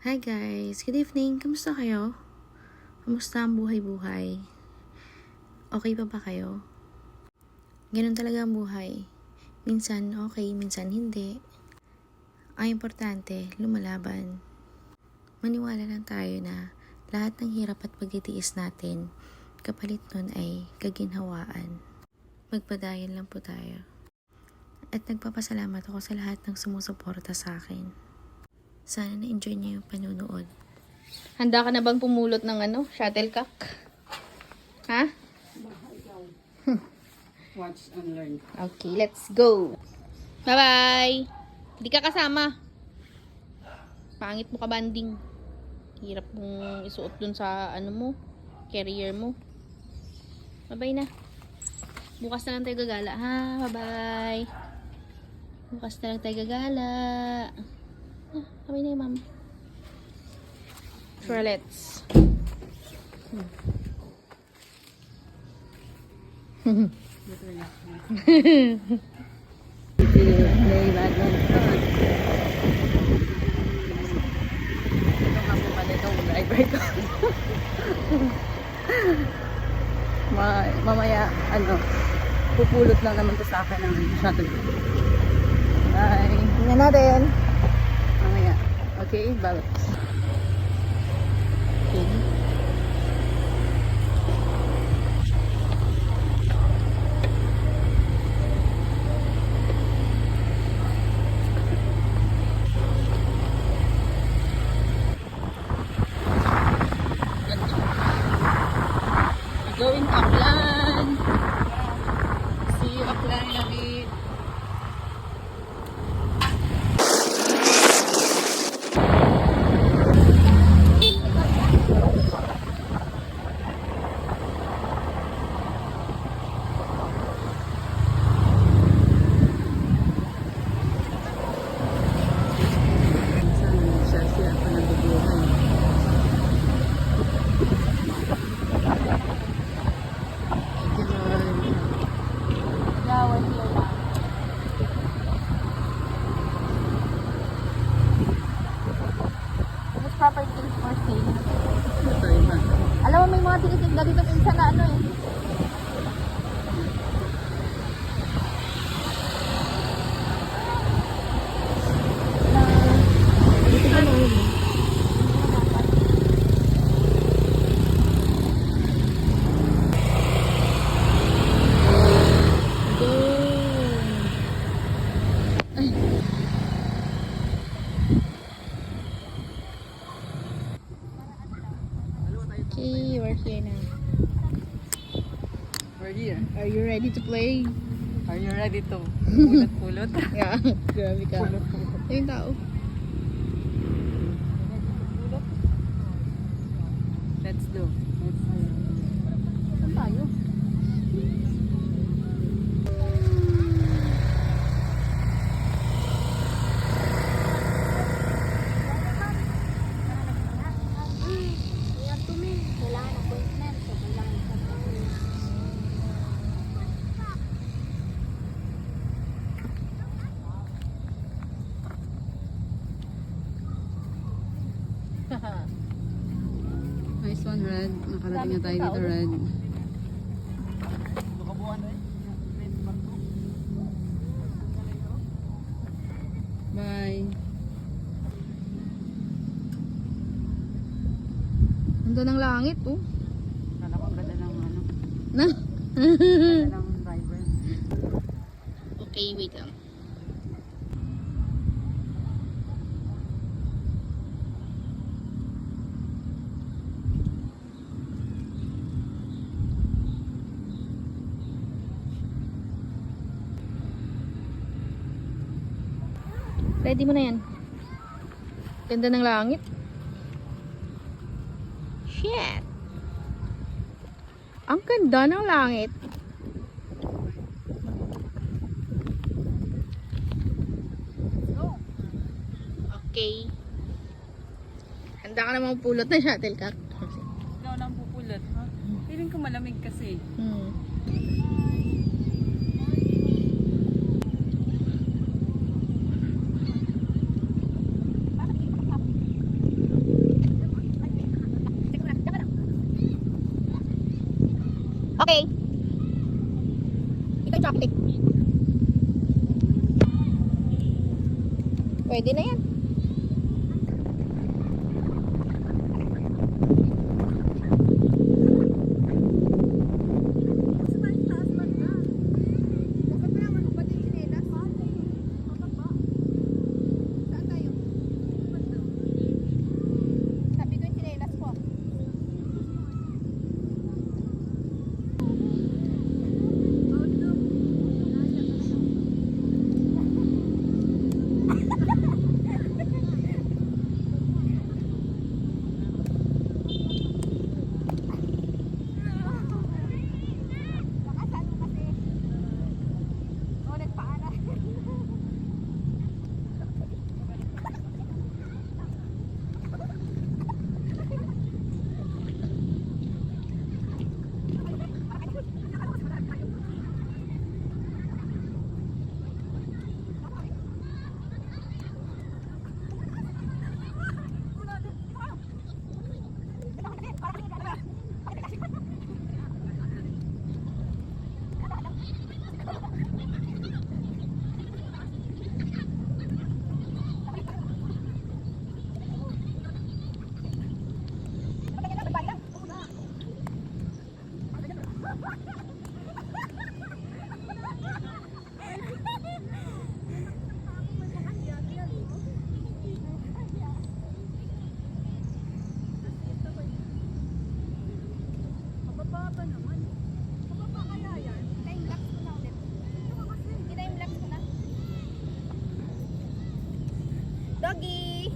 Hi guys! Good evening! Kamusta kayo? Kamusta ang buhay-buhay? Okay pa ba kayo? Ganun talaga ang buhay. Minsan okay, minsan hindi. Ang importante, lumalaban. Maniwala lang tayo na lahat ng hirap at pagtitiis natin, kapalit nun ay kaginhawaan. Magpadayan lang po tayo. At nagpapasalamat ako sa lahat ng sumusuporta sa akin. Sana na-enjoy niyo yung panunood. Handa ka na bang pumulot ng shuttlecock? Ha? Watch and learn. Okay, let's go. Bye-bye. Hindi ka kasama. Pangit mo ka banding. Hirap mong isuot dun sa carrier mo. Bye-bye na. Bukas na lang tayo gagala, ha? Bye-bye. Bukas na lang tayo gagala. Kami na yung mama. Sure, let's. Play badminton. Ito nga po pala itong driver ko. Mamaya, pupulot lang naman to sa akin ng shuttle. Bye. Tingnan natin. Mamaya. Okay, bye. Okay. Going to Aklan. See you Aklan, Labi. Siya pa nabubuhay. Property for sale. Ito iba. Alam mo, may mga tikitigda dito sa na Okay, we're here now. We're here. Are you ready to play? Are you ready to pulot-pulot? Yeah, grabe ka. Pulot-pulot. Yung tao. Let's do. Saan tayo? Nice one, Red. Nakarating na tayo dito, Red. Bye. Ganda ng langit, oh. Kala ko ang ganda ng Na? ganda ng driver. Okay, wait lang. Ready mo na yan. Ganda ng langit. Shit! Ang ganda ng langit. Okay. Handa ka namang pulot na shuttlecock. Ikaw nang pupulot, ha? Feeling ko malamig kasi. Okay. Ito yung chocolate. Pwede na yan. Doggy!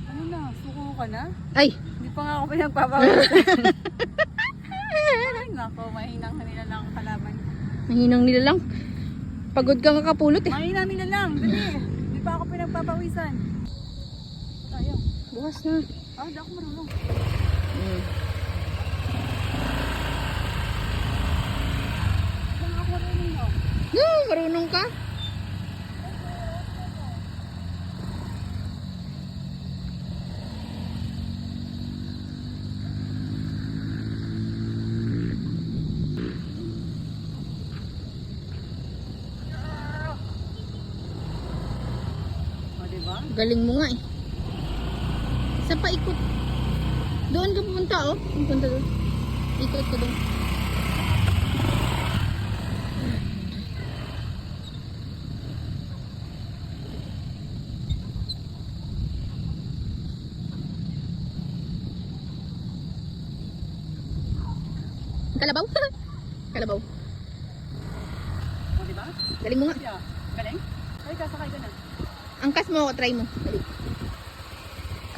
Ano na? Suko ka na? Ay! Hindi pa nga ako pinagpapawisan. Ay, nako. Mahinang kanila lang ang kalaban. Mahinang nila lang. Pagod ka kakapulot eh. Mahinang nila lang. Dali. Hindi pa ako pinagpapawisan. Tayo. Bukas na. Ah, di ako marunong. Saan ako marunong no? No, marunong ka. O, diba? Galing mo nga eh. Isa pa ikot. Doon ka pupunta oh. Pupunta doon. Ikot ka doon. Kalabaw? Kalabaw. O, diba? Galing mo nga. Yeah. Galing? Ay, kasakay ka na. Angkas mo, try mo. Dali.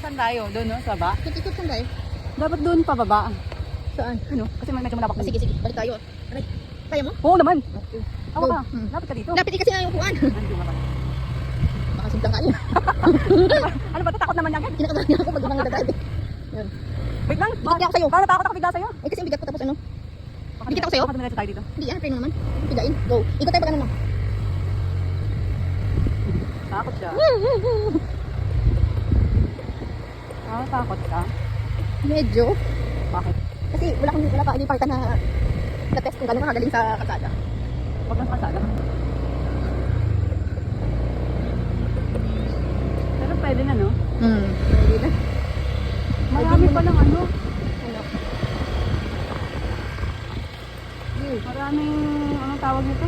Saan tayo? Doon, no? Sa ba? Ikot-ikot saan tayo? Dapat doon pababa. Saan? Ano? Kasi medyo malabak. Sige, sige. Balik tayo. Aray. Kaya mo? Oo naman. Okay. Ako Go. pa. Hmm. Lapit ka dito. Lapit kasi nga yung upuan. Ano ba? Baka simplang ka niya. Ano ba? Takot naman yan. Kinakabahan niya ako pag ibang nadadali. Yun. Wait lang. Dikit niya ako sa'yo. Parang natakot ako bigla sa'yo. Eh kasi ang bigat ko tapos ano? Dikit ako sa'yo? Baka dumiretso tayo dito. Hindi yan. Try mo naman. Pigain. Go. Ikot tayo pag ano na. Takot siya. Ah, takot ka? Medyo. Bakit? Kasi wala pa. Hindi pa kita na test kung gano'n ka kagaling sa kalsada. Huwag nang kasala. Pero pwede na, no? Hindi na. Marami pa lang ano. Ano? Maraming, anong tawag nito?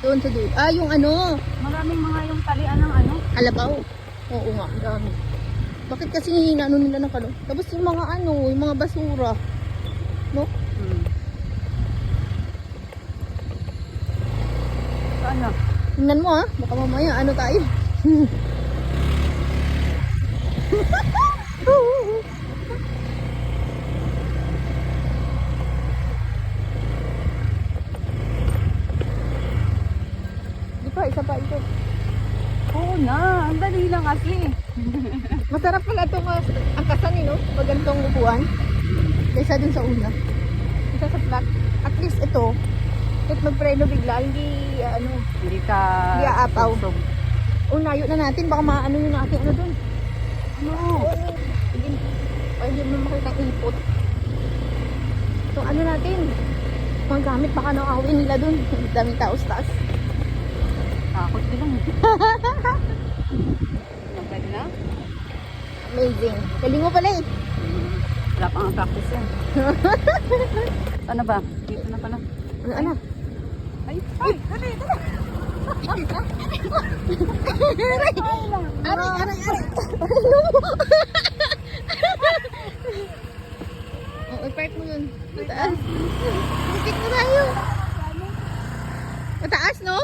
Doon sa dulo. Ah, yung ano. Maraming mga yung talian ng ano. Kalabaw. Oo nga. Dami. Bakit kasi hihina nila ng kano? Tapos yung mga ano, yung mga basura. No? Saan na? Tingnan mo ah. Baka mamaya ano tayo. Di pa, isa pa ito. Oo na, ang dali lang kasi. Masarap pala itong angkasan no? Pag ganitong upuan. Kaysa dun sa una. Isa sa flat. At least ito, kahit magpreno bigla, hindi Hindi ka... Hindi aapaw. busog. unayo na natin. Baka maano yung ating ano dun. No. Hindi, hindi mo makita ipot. So ano natin? Mga gamit baka nakawin nila dun. Daming tao sa taas. Takot ko lang. Pwede na? Amazing. Galing mo pala eh. Wala pang ang practice yan. Ano ba? Dito na pala. Ano? Ay! Ay! Dali! Dali! Aray! Oh, i-park mo yun. Mataas. Bukit na tayo. Mataas, no?